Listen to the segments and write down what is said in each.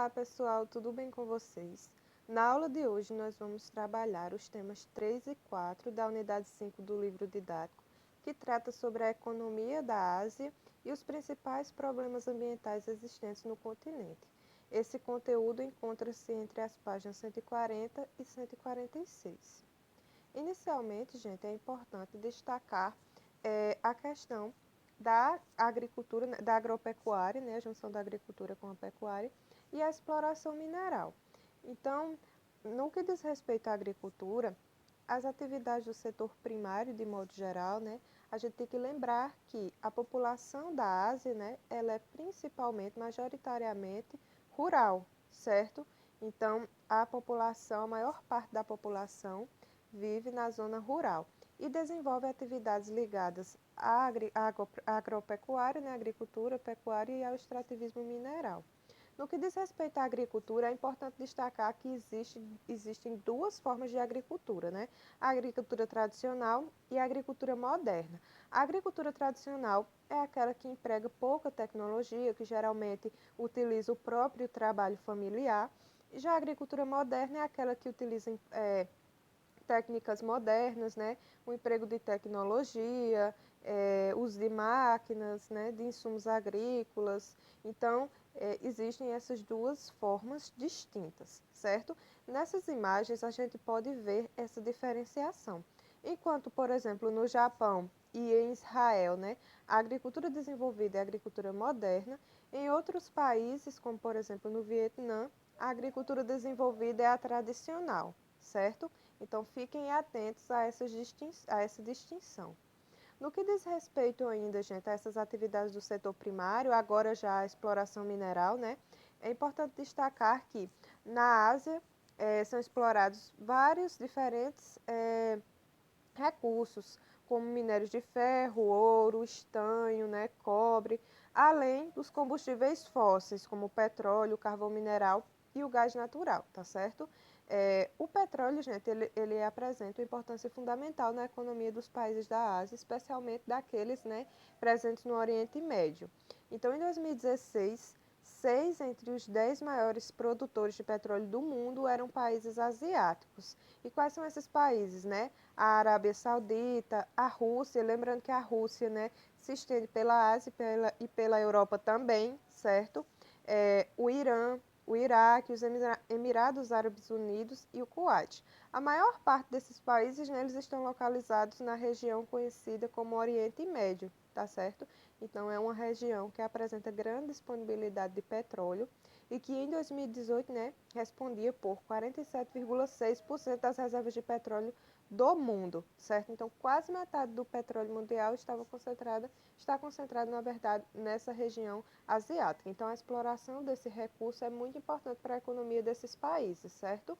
Olá, pessoal, tudo bem com vocês? Na aula de hoje, nós vamos trabalhar os temas 3 e 4 da unidade 5 do livro didático, que trata sobre a economia da Ásia e os principais problemas ambientais existentes no continente. Esse conteúdo encontra-se entre as páginas 140 e 146. Inicialmente, gente, é importante destacar a questão da agricultura, da agropecuária, né, a junção da agricultura com a pecuária, e a exploração mineral. Então, no que diz respeito à agricultura, as atividades do setor primário, de modo geral, né, a gente tem que lembrar que a população da Ásia, né, ela é principalmente, majoritariamente, rural, certo? Então, a maior parte da população vive na zona rural e desenvolve atividades ligadas à agropecuária, né, agricultura, pecuária e ao extrativismo mineral. No que diz respeito à agricultura, é importante destacar que existem duas formas de agricultura, né? A agricultura tradicional e a agricultura moderna. A agricultura tradicional é aquela que emprega pouca tecnologia, que geralmente utiliza o próprio trabalho familiar. Já a agricultura moderna é aquela que utiliza técnicas modernas, né? O emprego de tecnologia, uso de máquinas, né? De insumos agrícolas. Então, existem essas duas formas distintas, certo? Nessas imagens, a gente pode ver essa diferenciação. Enquanto, por exemplo, no Japão e em Israel, né, a agricultura desenvolvida é a agricultura moderna, em outros países, como por exemplo no Vietnã, a agricultura desenvolvida é a tradicional, certo? Então, fiquem atentos a essa distinção. No que diz respeito ainda, gente, a essas atividades do setor primário, agora já a exploração mineral, né? É importante destacar que na Ásia são explorados vários diferentes recursos, como minérios de ferro, ouro, estanho, né, cobre, além dos combustíveis fósseis, como o petróleo, o carvão mineral e o gás natural, tá certo? O petróleo, gente, ele apresenta uma importância fundamental na economia dos países da Ásia, especialmente daqueles, né, presentes no Oriente Médio. Então, em 2016, 6 entre os 10 maiores produtores de petróleo do mundo eram países asiáticos. E quais são esses países, né? A Arábia Saudita, a Rússia, lembrando que a Rússia, né, se estende pela Ásia e pela Europa também, certo? O Irã, o Iraque, os Emirados Árabes Unidos e o Kuwait. A maior parte desses países, né, eles estão localizados na região conhecida como Oriente Médio, tá certo? Então, é uma região que apresenta grande disponibilidade de petróleo e que em 2018, né, respondia por 47,6% das reservas de petróleo do mundo, certo? Então, quase metade do petróleo mundial está concentrado, na verdade, nessa região asiática. Então, a exploração desse recurso é muito importante para a economia desses países, certo?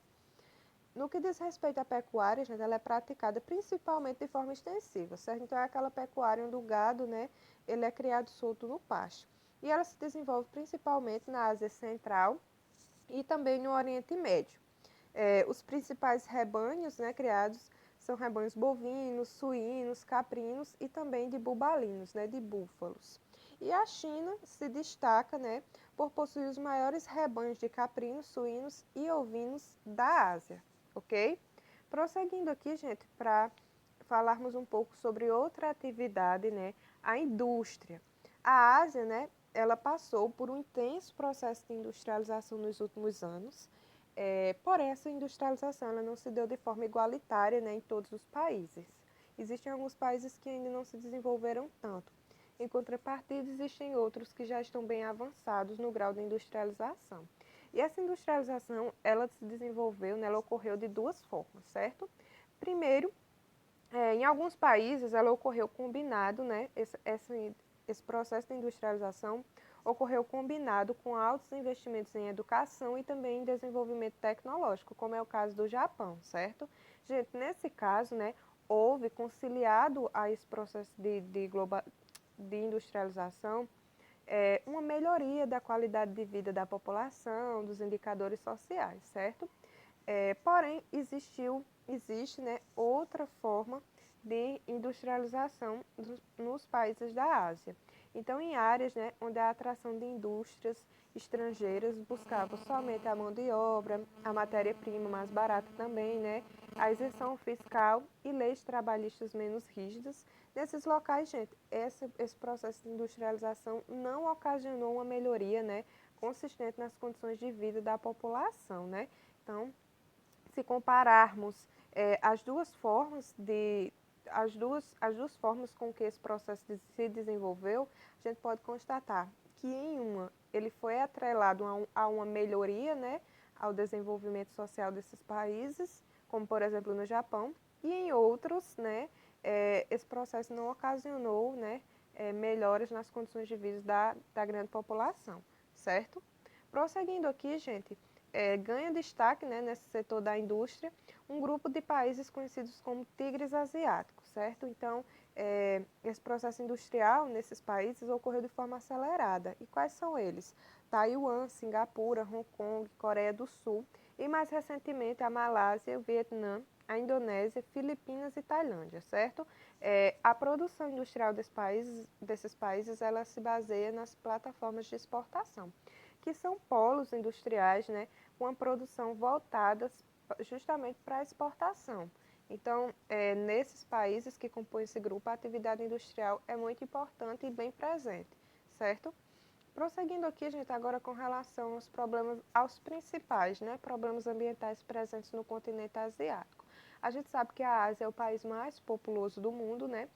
No que diz respeito à pecuária, gente, ela é praticada principalmente de forma extensiva, certo? Então, é aquela pecuária onde o gado, né, ele é criado solto no pasto. E ela se desenvolve principalmente na Ásia Central e também no Oriente Médio. Os principais rebanhos, né, criados são rebanhos bovinos, suínos, caprinos e também de bubalinos, né, de búfalos. E a China se destaca, né, por possuir os maiores rebanhos de caprinos, suínos e ovinos da Ásia, ok? Prosseguindo aqui, gente, para falarmos um pouco sobre outra atividade, né, a indústria. A Ásia, né, ela passou por um intenso processo de industrialização nos últimos anos, porém essa industrialização ela não se deu de forma igualitária, né, em todos os países. Existem alguns países que ainda não se desenvolveram tanto. Em contrapartida, existem outros que já estão bem avançados no grau de industrialização. E essa industrialização, ela se desenvolveu, né, ela ocorreu de duas formas, certo? Primeiro, em alguns países ela ocorreu combinado, né, esse processo de industrialização ocorreu combinado com altos investimentos em educação e também em desenvolvimento tecnológico, como é o caso do Japão, certo? Gente, nesse caso, né, houve conciliado a esse processo de industrialização uma melhoria da qualidade de vida da população, dos indicadores sociais, certo? Porém, existe, né, outra forma de industrialização nos países da Ásia. Então, em áreas, né, onde a atração de indústrias estrangeiras buscavam somente a mão de obra, a matéria-prima mais barata também, né? A isenção fiscal e leis trabalhistas menos rígidas. Nesses locais, gente, esse processo de industrialização não ocasionou uma melhoria, né, consistente nas condições de vida da população, né? Então, se compararmos as duas formas as duas formas com que esse processo se desenvolveu, a gente pode constatar que em uma ele foi atrelado a uma melhoria, né, ao desenvolvimento social desses países, como por exemplo no Japão, e em outros, né, esse processo não ocasionou, né, melhoras nas condições de vida da grande população, certo? Prosseguindo aqui, gente, ganha destaque, né, nesse setor da indústria um grupo de países conhecidos como tigres asiáticos, certo? Então, esse processo industrial nesses países ocorreu de forma acelerada. E quais são eles? Taiwan, Singapura, Hong Kong, Coreia do Sul e mais recentemente a Malásia, o Vietnã, a Indonésia, Filipinas e Tailândia, certo? A produção industrial desses países ela se baseia nas plataformas de exportação, que são polos industriais, né, com a produção voltadas justamente para a exportação. Então, nesses países que compõem esse grupo, a atividade industrial é muito importante e bem presente, certo? Prosseguindo aqui, gente, agora com relação aos problemas, aos principais, né, problemas ambientais presentes no continente asiático. A gente sabe que a Ásia é o país mais populoso do mundo, né,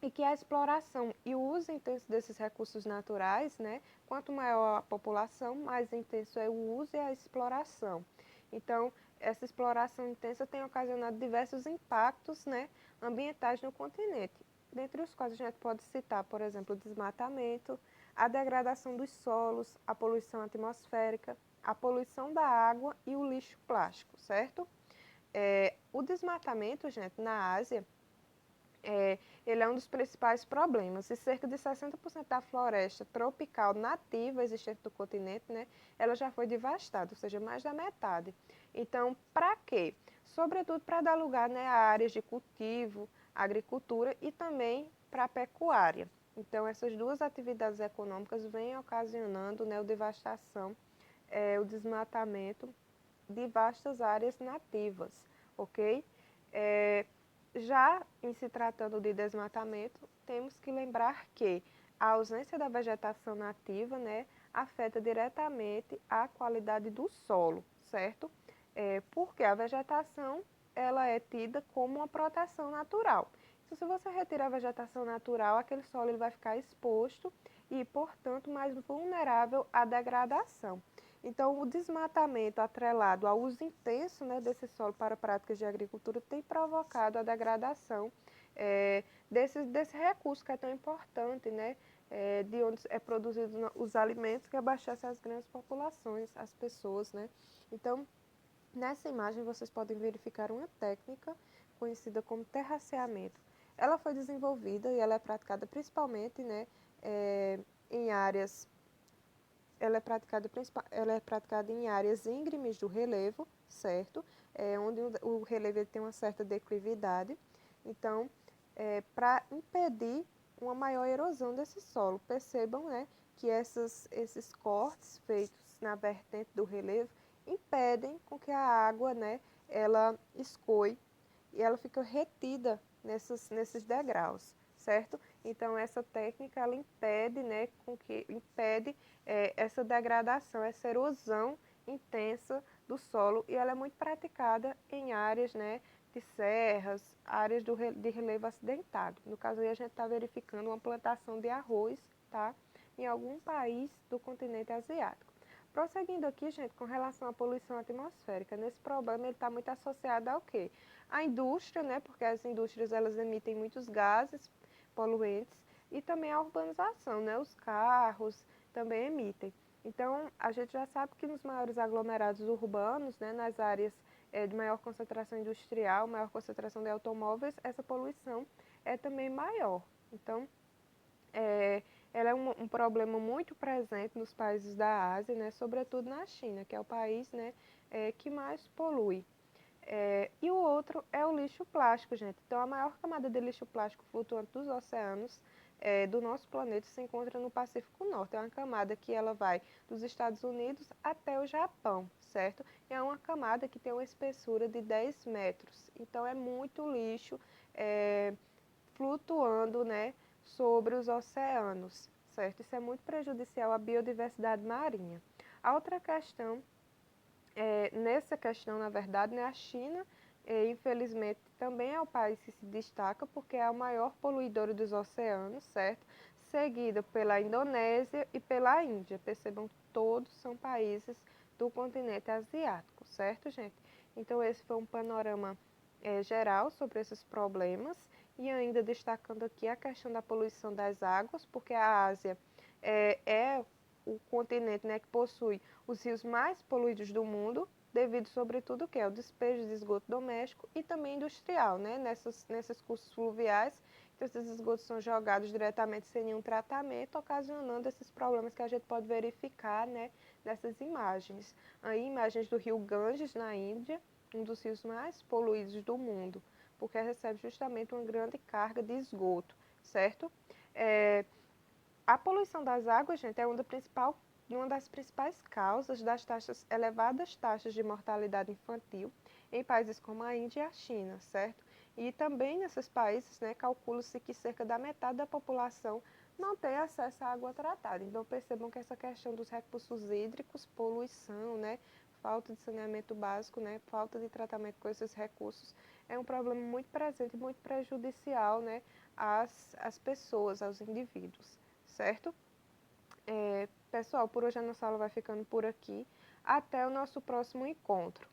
e que a exploração e o uso intenso desses recursos naturais, né, quanto maior a população, mais intenso é o uso e a exploração. Então, essa exploração intensa tem ocasionado diversos impactos, né, ambientais no continente, dentre os quais a gente pode citar, por exemplo, o desmatamento, a degradação dos solos, a poluição atmosférica, a poluição da água e o lixo plástico, certo? O desmatamento, gente, na Ásia, ele é um dos principais problemas. E cerca de 60% da floresta tropical nativa existente do continente, né, ela já foi devastada, ou seja, mais da metade. Então, para quê? Sobretudo para dar lugar, né, a áreas de cultivo, agricultura e também para a pecuária. Então, essas duas atividades econômicas vêm ocasionando, né, a devastação, o desmatamento de vastas áreas nativas, ok? É, já em se tratando de desmatamento, temos que lembrar que a ausência da vegetação nativa, né, afeta diretamente a qualidade do solo, certo? Porque a vegetação ela é tida como uma proteção natural. Então, se você retira a vegetação natural, aquele solo ele vai ficar exposto e, portanto, mais vulnerável à degradação. Então, o desmatamento atrelado ao uso intenso, né, desse solo para práticas de agricultura tem provocado a degradação desse recurso que é tão importante, né, de onde é produzido os alimentos que abastecem as grandes populações, as pessoas, né. Então, nessa imagem vocês podem verificar uma técnica conhecida como terraceamento. Ela foi desenvolvida e ela é praticada principalmente, né, em áreas ela é praticada em áreas íngremes do relevo, certo? Onde o relevo tem uma certa declividade. Então, para impedir uma maior erosão desse solo. Percebam, né, que esses cortes feitos na vertente do relevo impedem com que a água, né, ela escoe e ela fica retida nesses degraus, certo? Então, essa técnica, ela impede, né, impede essa degradação, essa erosão intensa do solo e ela é muito praticada em áreas, né, de serras, áreas de relevo acidentado. No caso aí a gente está verificando uma plantação de arroz, tá, em algum país do continente asiático. Prosseguindo aqui, gente, com relação à poluição atmosférica, nesse problema ele está muito associado ao quê? À indústria, né, porque as indústrias elas emitem muitos gases poluentes e também a urbanização, né, os carros também emitem. Então, a gente já sabe que nos maiores aglomerados urbanos, né, nas áreas de maior concentração industrial, maior concentração de automóveis, essa poluição é também maior. Então, ela é um problema muito presente nos países da Ásia, né, sobretudo na China, que é o país, né, que mais polui. E o outro é o lixo plástico, gente. Então, a maior camada de lixo plástico flutuante dos oceanos do nosso planeta se encontra no Pacífico Norte. É uma camada que ela vai dos Estados Unidos até o Japão, certo? E é uma camada que tem uma espessura de 10 metros. Então é muito lixo flutuando, né, sobre os oceanos, certo? Isso é muito prejudicial à biodiversidade marinha. A outra questão nessa questão, na verdade, né, a China, infelizmente, também é o país que se destaca porque é o maior poluidor dos oceanos, certo? Seguida pela Indonésia e pela Índia. Percebam que todos são países do continente asiático, certo, gente? Então, esse foi um panorama geral sobre esses problemas e ainda destacando aqui a questão da poluição das águas, porque a Ásia é o continente, né, que possui os rios mais poluídos do mundo, devido sobretudo que é o despejo de esgoto doméstico e também industrial, né, nesses cursos fluviais. Então, esses esgotos são jogados diretamente sem nenhum tratamento, ocasionando esses problemas que a gente pode verificar, né, nessas imagens. Aí, imagens do rio Ganges, na Índia, um dos rios mais poluídos do mundo, porque recebe justamente uma grande carga de esgoto, certo? A poluição das águas, gente, é uma das principais causas das elevadas taxas de mortalidade infantil em países como a Índia e a China, certo? E também nesses países, né, calcula-se que cerca da metade da população não tem acesso à água tratada. Então percebam que essa questão dos recursos hídricos, poluição, né, falta de saneamento básico, né, falta de tratamento com esses recursos é um problema muito presente e muito prejudicial, né, às pessoas, aos indivíduos, certo? Pessoal, por hoje a nossa aula vai ficando por aqui. Até o nosso próximo encontro.